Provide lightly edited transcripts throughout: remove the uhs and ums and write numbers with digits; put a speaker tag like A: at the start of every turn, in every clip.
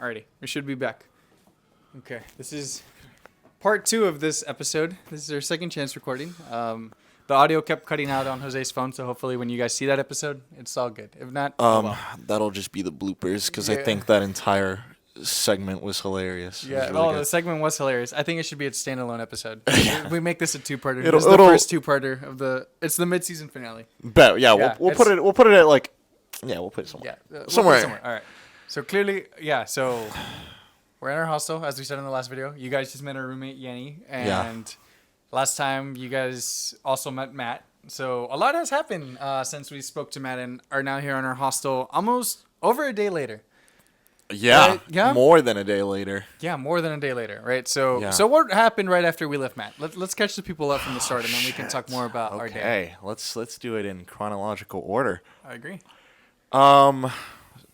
A: Alrighty, we should be back. Okay, this is part 2 of this episode. This is our second chance recording. The audio kept cutting out on Jose's phone, so hopefully when you guys see that episode, it's all good. If not, well.
B: That'll just be the bloopers because I think that entire segment was hilarious.
A: Yeah,
B: really
A: the segment was hilarious. I think it should be a standalone episode. We make this a two-parter.
B: It'll,
A: This is the first two-parter of the. It's the mid-season finale.
B: Bet, yeah, we'll put it. We'll put it at like. Yeah, we'll put it somewhere.
A: Yeah,
B: somewhere.
A: All right. So clearly, yeah. So we're in our hostel, as we said in the last video. You guys just met our roommate Yanni, and last time you guys also met Matt. So a lot has happened since we spoke to Matt, and are now here in our hostel, almost over a day later.
B: Yeah,
A: right? Yeah,
B: more than a day later.
A: Yeah, more than a day later, right? So, so what happened right after we left Matt? Let's catch the people up from the start, and then we can talk more about our day.
B: Okay, let's do it in chronological order.
A: I agree.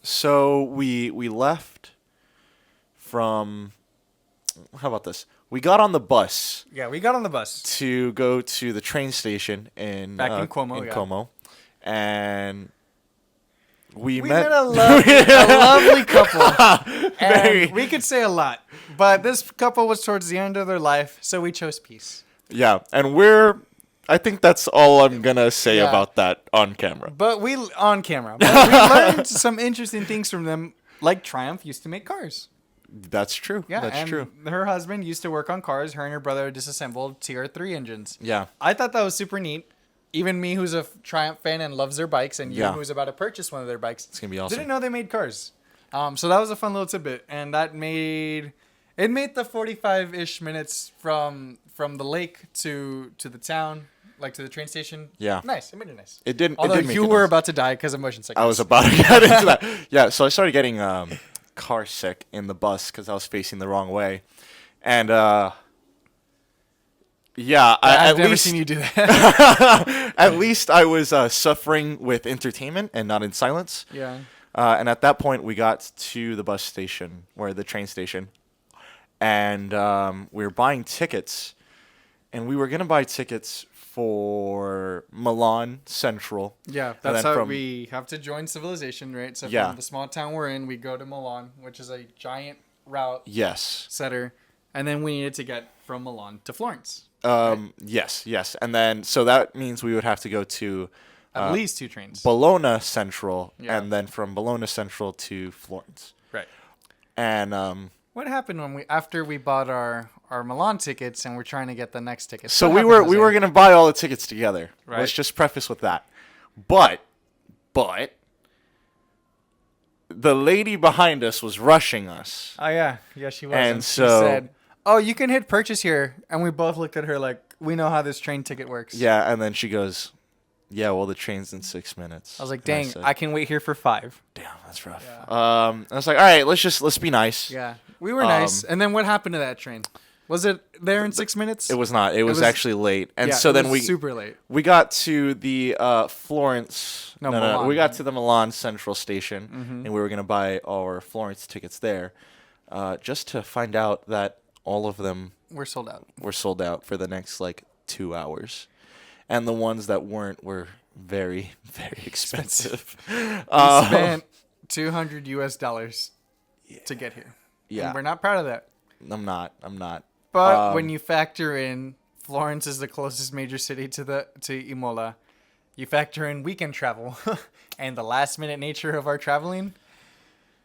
B: So we left from. How about this? We got on the bus.
A: Yeah, we got on the bus
B: to go to the train station in
A: Como.
B: Como, and we
A: met a lovely couple. And we could say a lot, but this couple was towards the end of their life, so we chose peace.
B: Yeah, and I think that's all I'm gonna say about that on camera.
A: But we learned some interesting things from them, like Triumph used to make cars.
B: That's true.
A: Yeah,
B: that's true.
A: Her husband used to work on cars. Her and her brother disassembled TR3 engines.
B: Yeah.
A: I thought that was super neat. Even me, who's a Triumph fan and loves their bikes, and you, who's about to purchase one of their bikes,
B: it's gonna be awesome.
A: Didn't know they made cars. So that was a fun little tidbit, and that made the 45-ish minutes from the lake to the town, like to the train station.
B: Yeah.
A: Nice. It made it nice.
B: It didn't.
A: Although
B: it did
A: you were about to die because of motion sickness.
B: I was about to get into that. Yeah. So I started getting car sick in the bus because I was facing the wrong way, and
A: I've never seen you do that.
B: At least I was suffering with entertainment and not in silence.
A: Yeah.
B: And at that point, we got to the bus station, or the train station, and we were buying tickets, and we were gonna buy tickets for Milan Central.
A: Yeah, that's how we have to join civilization, right? So from the small town we're in, we go to Milan, which is a giant route setter, and then we needed to get from Milan to Florence. Right?
B: Yes. And then, so that means we would have to go to
A: at least 2 trains.
B: Bologna Central, and then from Bologna Central to Florence.
A: Right.
B: And
A: what happened after we bought our Milan tickets and we're trying to get the next tickets?
B: So we were going to buy all the tickets together.
A: Right.
B: Let's just preface with that. But the lady behind us was rushing us.
A: Oh yeah, she was.
B: And
A: she said, "Oh, you can hit purchase here," and we both looked at her like, "We know how this train ticket works."
B: Yeah, and then she goes, "Yeah, well, the train's in 6 minutes."
A: I was like, "Dang, I can wait here for 5."
B: Damn, that's rough. Yeah. I was like, "All right, let's be nice."
A: Yeah, we were nice. And then what happened to that train? Was it there in 6 minutes?
B: It was not. It was actually late. And so then
A: super late.
B: We got to the Florence.
A: Milan.
B: We got to the Milan Central station, and we were gonna buy our Florence tickets there, just to find out that all of them
A: were sold out.
B: Were sold out for the next 2 hours, and the ones that weren't were very, very expensive.
A: We spent $200 to get here.
B: Yeah,
A: and we're not proud of that.
B: I'm not.
A: But when you factor in Florence is the closest major city to Imola, you factor in weekend travel and the last minute nature of our traveling,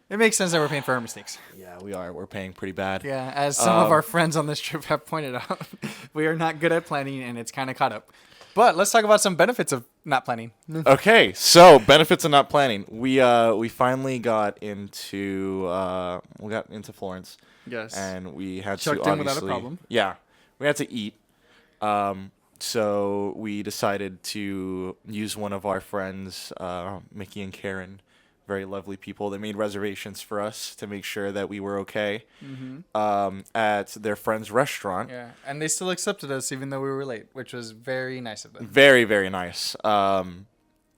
A: it makes sense that we're paying for our mistakes.
B: Yeah, we are. We're paying pretty bad.
A: Yeah, as some of our friends on this trip have pointed out, we are not good at planning and it's kind of caught up. But let's talk about some benefits of not planning.
B: Okay, so benefits of not planning. We finally got into Florence.
A: Yes.
B: And we had
A: Chucked
B: to
A: in without a problem.
B: Yeah, we had to eat. So we decided to use one of our friends, Mickey and Karen, very lovely people. They made reservations for us to make sure that we were okay at their friend's restaurant.
A: Yeah, and they still accepted us even though we were late, which was very nice of them.
B: Very, very nice. And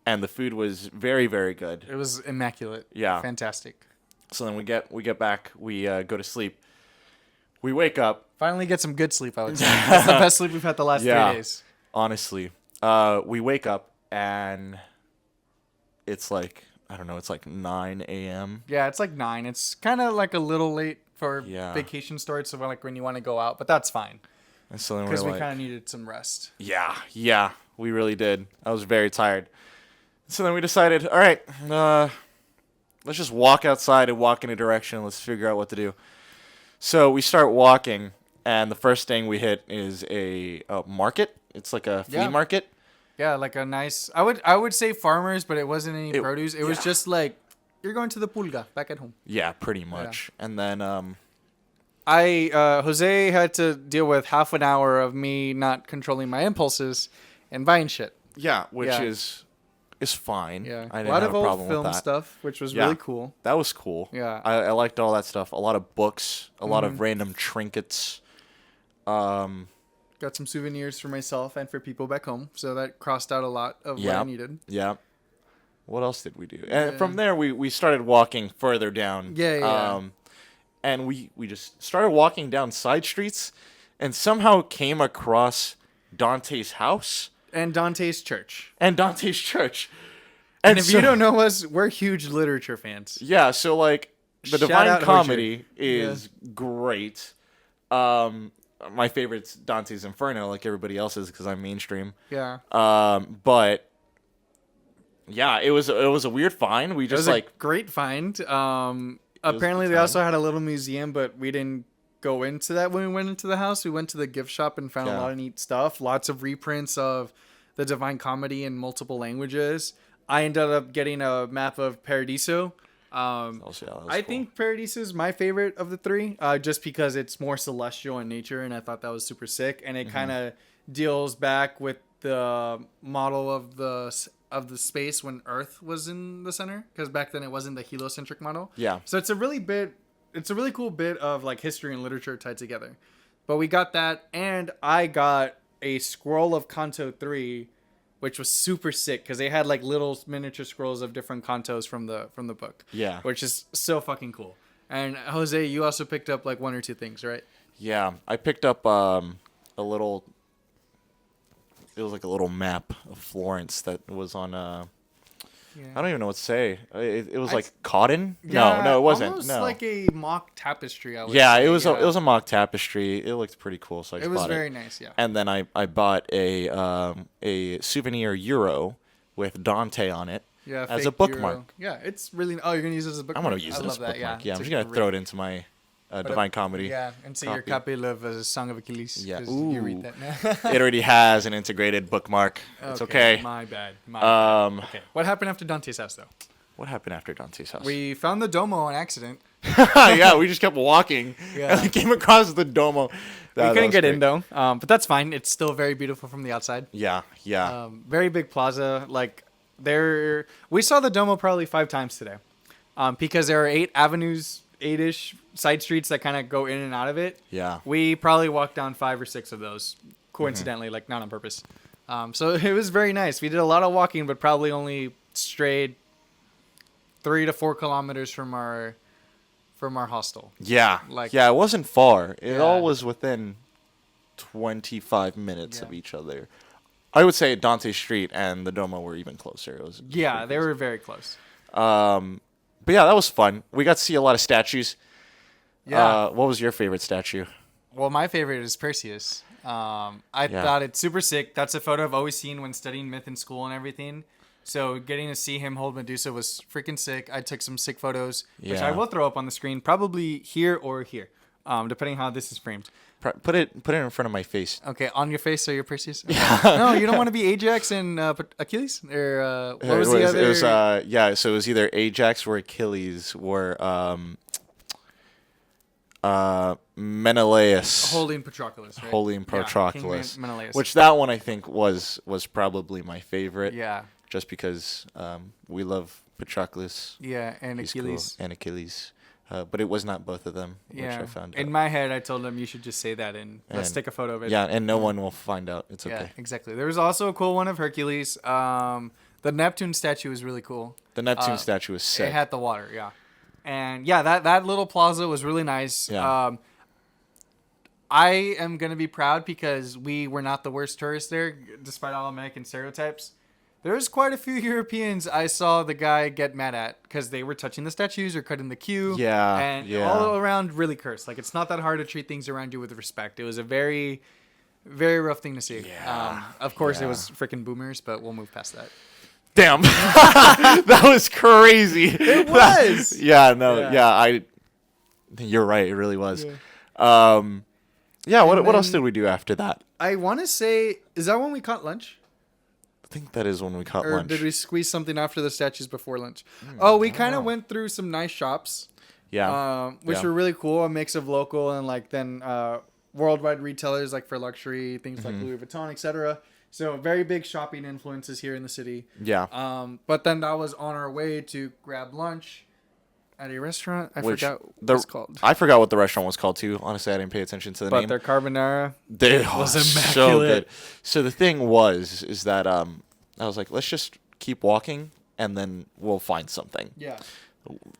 B: the food was very, very good.
A: It was immaculate.
B: Yeah.
A: Fantastic.
B: So then we get back, we go to sleep. We wake up.
A: Finally get some good sleep, I would say. That's the best sleep we've had the last 3 days.
B: Honestly. We wake up and it's I don't know. It's like 9 a.m.
A: Yeah, it's like 9. It's kind of like a little late for
B: Yeah.
A: vacation starts, so like when you want to go out, but that's fine
B: And so then we're
A: because we
B: like,
A: kind of needed some rest.
B: yeah, we really did. I was very tired. So then we decided, all right, let's just walk outside and walk in a direction. Let's figure out what to do. So we start walking, and the first thing we hit is a market. It's like a flea market.
A: Yeah, like a nice. I would say farmers, but it wasn't any produce. It was just like you're going to the pulga back at home.
B: Yeah, pretty much. Yeah. And then
A: Jose had to deal with half an hour of me not controlling my impulses and buying shit.
B: Yeah, which is fine.
A: Yeah,
B: I didn't
A: a lot
B: have
A: of
B: a
A: old
B: problem
A: film
B: with that.
A: stuff, which was really cool.
B: That was cool.
A: Yeah,
B: I liked all that stuff. A lot of books, a lot of random trinkets.
A: Got some souvenirs for myself and for people back home, so that crossed out a lot of what I needed.
B: Yeah. What else did we do? And from there, we started walking further down.
A: Yeah.
B: And we just started walking down side streets and somehow came across Dante's house.
A: And Dante's church.
B: And
A: if you don't know us, we're huge literature fans.
B: Yeah, so like the Divine Comedy is great. My favorite's Dante's Inferno, like everybody else's, because I'm mainstream.
A: Yeah.
B: But yeah, it was a weird find. We just
A: a great find. Apparently they also had a little museum, but we didn't go into that when we went into the house. We went to the gift shop and found a lot of neat stuff. Lots of reprints of the Divine Comedy in multiple languages. I ended up getting a map of Paradiso. I think Paradiso is my favorite of the three, just because it's more celestial in nature, and I thought that was super sick. And it kind of deals back with the model of the space when Earth was in the center, because back then it wasn't the heliocentric model.
B: Yeah.
A: So it's a really cool bit of like history and literature tied together. But we got that, and I got a scroll of Canto 3, which was super sick because they had like little miniature scrolls of different cantos from the book. Yeah. Which is so fucking cool. And Jose, you also picked up like one or two things, right?
B: Yeah, I picked up a little. It was like a little map of Florence that was on. I don't even know what to say. It was like cotton. Yeah, no, it wasn't.
A: Almost
B: no,
A: like a mock tapestry.
B: It was a mock tapestry. It looked pretty cool, so I just bought it.
A: It was very nice. Yeah.
B: And then I bought a souvenir euro with Dante on it.
A: Yeah,
B: as a bookmark.
A: Euro. Yeah, it's really. Oh, you're gonna use it as a bookmark.
B: I'm gonna use it as a bookmark. Yeah, I'm just gonna throw it into my Divine Comedy.
A: Yeah, and see your copy of a Song of Achilles.
B: Yeah,
A: you read that now.
B: It already has an integrated bookmark. It's okay.
A: My bad. Okay. What happened after Dante's house, though?
B: What happened after Dante's house?
A: We found the Domo on accident.
B: Yeah, we just kept walking and we came across the Domo.
A: We couldn't get in though, but that's fine. It's still very beautiful from the outside.
B: Yeah.
A: Very big plaza. Like we saw the Domo probably 5 times today, because there are 8 avenues. 8-ish side streets that kind of go in and out of it.
B: Yeah.
A: We probably walked down 5 or 6 of those, coincidentally, like not on purpose. So it was very nice. We did a lot of walking, but probably only strayed 3 to 4 kilometers from our hostel.
B: Yeah. It wasn't far. It all was within 25 minutes of each other. I would say Dante Street and the Domo were even closer.
A: They were very close.
B: But yeah, that was fun. We got to see a lot of statues.
A: Yeah.
B: What was your favorite statue?
A: Well, my favorite is Perseus. I thought it's super sick. That's a photo I've always seen when studying myth in school and everything. So getting to see him hold Medusa was freaking sick. I took some sick photos, which I will throw up on the screen, probably here or here, depending how this is framed.
B: Put it in front of my face.
A: Okay, on your face, so you're Perseus? Okay. Yeah. No, you don't want to be Ajax and Achilles? Or what was the other?
B: It was, so it was either Ajax or Achilles or Menelaus.
A: Holding Patroclus, right?
B: Holding Patroclus.
A: King Menelaus.
B: Which that one I think was probably my favorite.
A: Yeah.
B: Just because we love Patroclus.
A: Yeah, and
B: He's
A: Achilles.
B: Cool. And Achilles. But it was not both of them, which I found out.
A: In my head, I told them you should just say that and let's take a photo of it.
B: Yeah, and no one will find out. It's okay.
A: Yeah, exactly. There was also a cool one of Hercules. The Neptune statue was really cool.
B: The Neptune statue was sick.
A: It had the water, yeah. And yeah, that little plaza was really nice. Yeah. I am going to be proud because we were not the worst tourists there, despite all American stereotypes. There's quite a few Europeans I saw the guy get mad at because they were touching the statues or cutting the queue.
B: Yeah,
A: And
B: yeah.
A: all around really cursed. Like, it's not that hard to treat things around you with respect. It was a very, very rough thing to see.
B: Yeah,
A: Of course,
B: yeah.
A: it was freaking boomers, but we'll move past that.
B: Damn. That was crazy.
A: It was.
B: Yeah, no,
A: Yeah.
B: yeah, you're right, it really was.
A: Yeah.
B: Yeah, what
A: then-
B: else did we do after that?
A: I want to say, is that when we caught lunch?
B: I think that is when we caught
A: Or
B: lunch.
A: did we squeeze something after the statues before lunch? We kind of went through some nice shops.
B: Yeah.
A: Which
B: Yeah.
A: were really cool. A mix of local and like then worldwide retailers like for luxury, things like Louis Vuitton, etc. So very big shopping influences here in the city.
B: Yeah.
A: But then that was on our way to grab lunch at a restaurant. I
B: Which
A: forgot what
B: the-
A: it's called.
B: I forgot what the restaurant was called too. Honestly, I didn't pay attention to the
A: But
B: name.
A: their carbonara.
B: They
A: was
B: so
A: immaculate.
B: good. So the thing is that I was like, let's just keep walking and then we'll find something.
A: Yeah.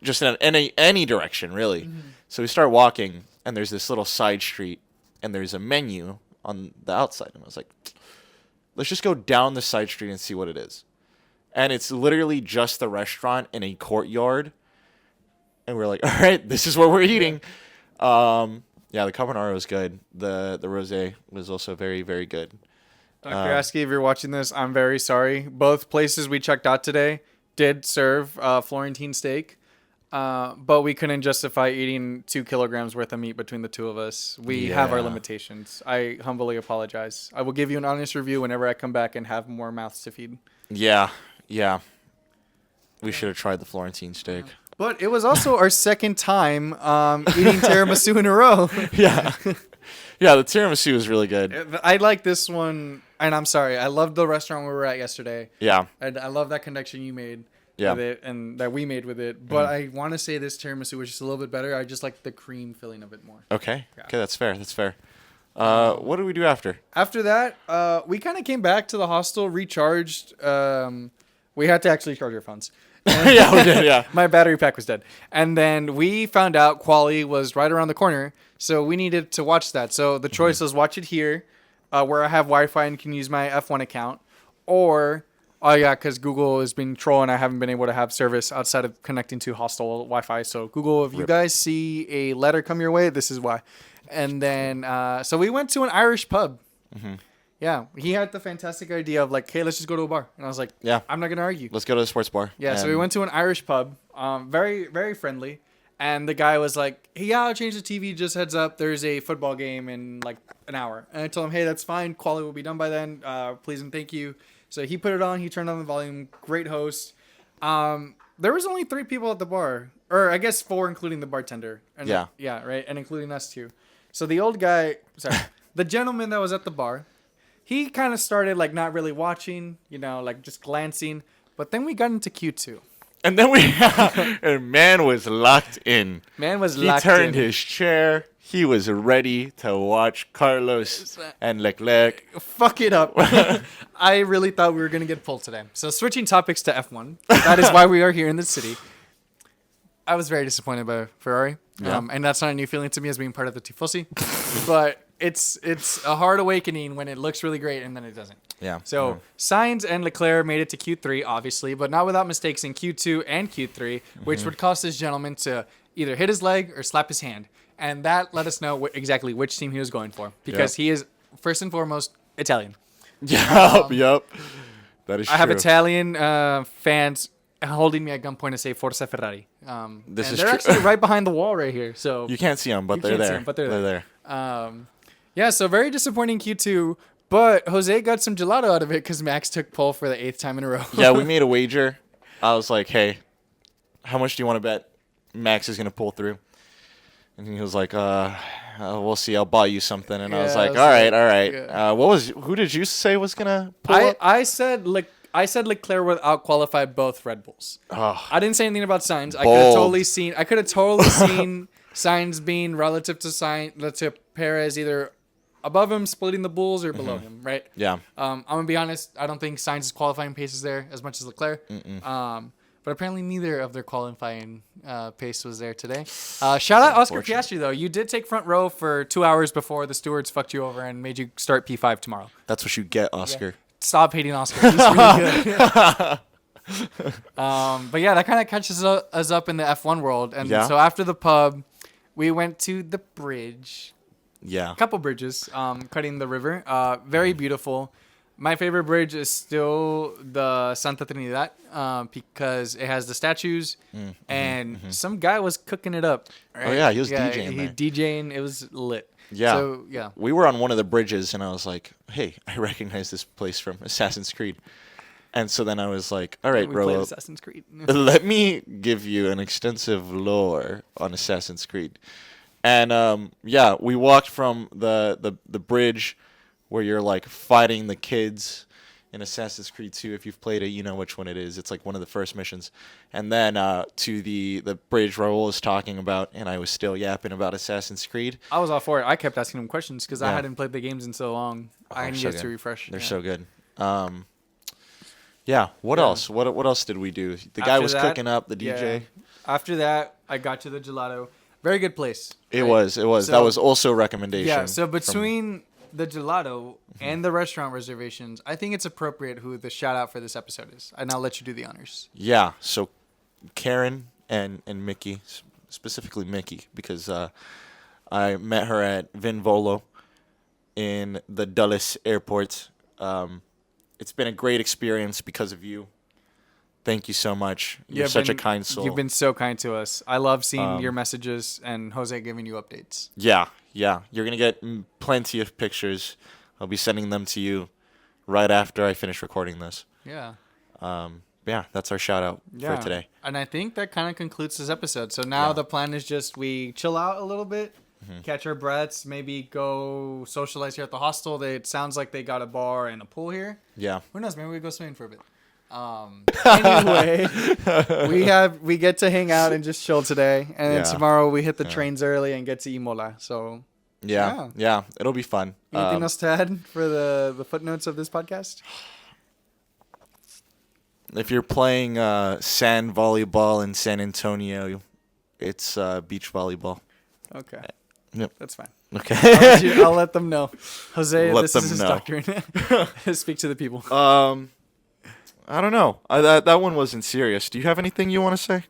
B: Just in any direction, really. So we start walking and there's this little side street and there's a menu on the outside. And I was like, let's just go down the side street and see what it is. And it's literally just the restaurant in a courtyard. And we're like, all right, this is what we're eating. Yeah, the carbonara was good. The rosé was also very, very good.
A: Dr. Askey, if you're watching this, I'm very sorry. Both places we checked out today did serve Florentine steak, but we couldn't justify eating 2 kilograms worth of meat between the two of us. We have our
B: Yeah.
A: limitations. I humbly apologize. I will give you an honest review whenever I come back and have more mouths to feed.
B: Yeah. We should have tried the Florentine steak.
A: But it was also our second time eating tiramisu in a row.
B: Yeah. Yeah, the tiramisu was really good.
A: I like this one, and I'm sorry. I loved the restaurant we were at yesterday.
B: Yeah.
A: And I love that connection you made
B: Yeah.
A: with it and that we made with it. But I want to say this tiramisu was just a little bit better. I just like the cream filling of it more.
B: Okay.
A: Yeah.
B: Okay, that's fair. What did we do after?
A: After that, we kind of came back to the hostel, recharged. We had to actually charge our phones.
B: Yeah, we did, yeah.
A: My battery pack was dead. And then we found out Quali was right around the corner. So we needed to watch that. So the choice was watch it here, where I have Wi-Fi and can use my F1 account. Or, because Google has been trolling. I haven't been able to have service outside of connecting to hostel Wi-Fi. So Google, if you guys see a letter come your way, this is why. And then, so we went to an Irish pub. Yeah, he had the fantastic idea of like, hey, let's just go to a bar. And I was like,
B: Yeah.
A: I'm not going to argue.
B: Let's go to the sports bar.
A: Yeah, so we went to an Irish pub, very, very friendly. And the guy was like, hey, yeah, I'll change the TV, just heads up. There's a football game in like an hour. And I told him, hey, that's fine. Quality will be done by then. Please and thank you. So he put it on. He turned on the volume. Great host. There was only 3 people at the bar. Or I guess 4, including the bartender. And
B: Yeah.
A: Yeah, right? And including us too. So the old guy, the gentleman that was at the bar, he kind of started like not really watching, like just glancing. But then we got into Q2.
B: And then and man was locked in.
A: Man was
B: He
A: locked
B: turned
A: in.
B: his chair. He was ready to watch Carlos and Leclerc.
A: Fuck it up. I really thought we were going to get pulled today. So switching topics to F1. That is why we are here in the city. I was very disappointed by Ferrari.
B: Yeah.
A: And that's not a new feeling to me as being part of the Tifosi. But it's a hard awakening when it looks really great and then it doesn't.
B: Yeah.
A: So Sainz and Leclerc made it to Q3, obviously, but not without mistakes in Q2 and Q3, which would cost this gentleman to either hit his leg or slap his hand. And that let us know exactly which team he was going for, because he is, first and foremost, Italian.
B: Yup. That is true.
A: I have Italian fans holding me at gunpoint to say Forza Ferrari.
B: This
A: and
B: is
A: they're
B: true.
A: actually right behind the wall right here. So
B: You can't see them, but
A: You
B: they're
A: can't see
B: there.
A: 'em, but they're
B: there.
A: yeah, so very disappointing Q2. But Jose got some gelato out of it because Max took pole for the 8th time in a row.
B: Yeah, we made a wager. I was like, hey, how much do you want to bet Max is going to pull through? And he was like, we'll see. I'll buy you something. And I was
A: Yeah,
B: like,
A: I was
B: all right,
A: like,
B: all right.
A: yeah.
B: Who did you say was going to pull up?
A: I said Leclerc would outqualify both Red Bulls.
B: Oh,
A: I didn't say anything about Sainz. I
B: Bold.
A: could have totally seen Sainz being relative to Perez, either above him, splitting the bulls, or below him, right?
B: yeah.
A: I'm gonna be honest. I don't think Sainz's qualifying pace is there as much as Leclerc. But apparently neither of their qualifying pace was there today. Shout out Oscar Piastri though. You did take front row for 2 hours before the stewards fucked you over and made you start P5 tomorrow.
B: That's what you get, Oscar.
A: stop hating Oscar. He's really good. But yeah, that kind of catches us up in the F1 world. And
B: Yeah.
A: so after the pub, we went to the bridge.
B: Yeah.
A: A couple bridges, cutting the river. Very beautiful. My favorite bridge is still the Santa Trinidad because it has the statues and some guy was cooking it up. Right?
B: Oh, yeah, he was DJing there.
A: DJing. It was lit.
B: Yeah.
A: So, yeah.
B: We were on one of the bridges, and I was like, hey, I recognize this place from Assassin's Creed. And so then I was like, all right,
A: We played
B: Rolo,
A: Assassin's Creed.
B: let me give you an extensive lore on Assassin's Creed. And, yeah, we walked from the bridge where you're, like, fighting the kids in Assassin's Creed 2. If you've played it, you know which one it is. It's, like, one of the first missions. And then to the bridge Raul was talking about, and I was still yapping about Assassin's Creed.
A: I was all for it. I kept asking him questions because I
B: Yeah.
A: hadn't played the games in so long. I
B: they're so
A: needed to
B: good.
A: refresh.
B: They're
A: Yeah.
B: so good. Yeah. What else? What else did we do? The guy
A: After
B: was
A: that,
B: cooking up. The DJ.
A: Yeah. After that, I got to the gelato. Very good place.
B: It
A: right?
B: was.
A: So-
B: That was also a recommendation.
A: Yeah. So
B: from-
A: between the gelato and the restaurant reservations, I think it's appropriate who the shout out for this episode is. And I'll let you do the honors.
B: Yeah. So Karen and Mickey, specifically Mickey, because I met her at Vinvolo in the Dulles airport. It's been a great experience because of you. Thank you so much. You're such a kind soul.
A: You've been so kind to us. I love seeing your messages and Jose giving you updates.
B: Yeah. You're going to get plenty of pictures. I'll be sending them to you right after I finish recording this.
A: Yeah.
B: Yeah, that's our shout out
A: Yeah.
B: for today.
A: And I think that kind of concludes this episode. So now the plan is just we chill out a little bit, catch our breaths, maybe go socialize here at the hostel. It sounds like they got a bar and a pool here.
B: Yeah.
A: Who knows? Maybe we go swimming for a bit. Anyway, we get to hang out and just chill today, and then
B: Yeah.
A: tomorrow we hit the trains early and get to Imola. So,
B: Yeah. It'll be fun.
A: anything else to add for the footnotes of this podcast?
B: If you're playing sand volleyball in San Antonio, it's beach volleyball.
A: Okay,
B: Yep.
A: that's fine.
B: Okay.
A: I'll let them know. Jose,
B: Let
A: this
B: them
A: is his
B: know.
A: doctrine. Speak to the people.
B: I don't know. That one wasn't serious. Do you have anything you want to say?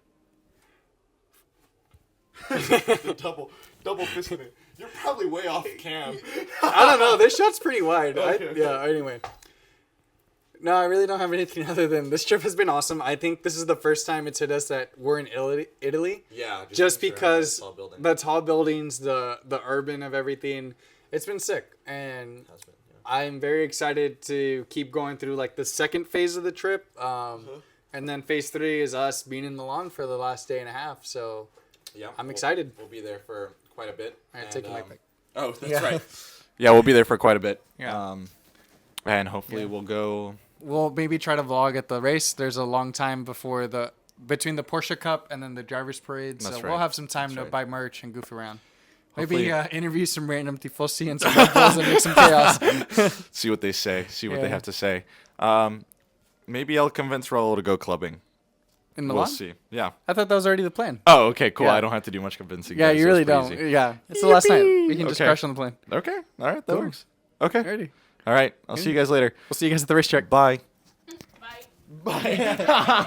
B: double fisting it. You're probably way off cam.
A: I don't know. This shot's pretty wide.
B: Okay.
A: Yeah, anyway. No, I really don't have anything other than this trip has been awesome. I think this is the first time it's hit us that we're in Italy.
B: Yeah.
A: Just because the tall buildings, the urban of everything, it's been sick. And I'm very excited to keep going through like the second phase of the trip. And then phase 3 is us being in Milan for the last day and a half. So
B: yeah,
A: I'm excited.
B: We'll be there for quite a bit.
A: All right, taking my pick.
B: Oh, that's right. Yeah, we'll be there for quite a bit.
A: Yeah.
B: And hopefully we'll go.
A: We'll maybe try to vlog at the race. There's a long time between the Porsche Cup and then the Drivers Parade. So
B: That's
A: we'll
B: right.
A: have some time
B: That's
A: to
B: right.
A: buy merch and goof around. Maybe
B: Hopefully-
A: interview some random tifosi and some Red Bulls and make some chaos.
B: See what they say. See what
A: Yeah.
B: they have to say. Maybe I'll convince Raul to go clubbing.
A: In
B: We'll
A: Milan?
B: see. Yeah.
A: I thought that was already the plan.
B: Oh, okay, cool.
A: Yeah.
B: I don't have to do much convincing.
A: Yeah,
B: guys.
A: you really
B: That's
A: don't.
B: pretty easy.
A: Yeah, it's the last night. We can just
B: Okay.
A: crash on the plane.
B: Okay. All right. That
A: Cool.
B: works. Okay.
A: Alrighty.
B: All right. I'll see you guys later.
A: We'll see you guys at the racetrack.
B: Bye.
C: Bye.
B: Bye.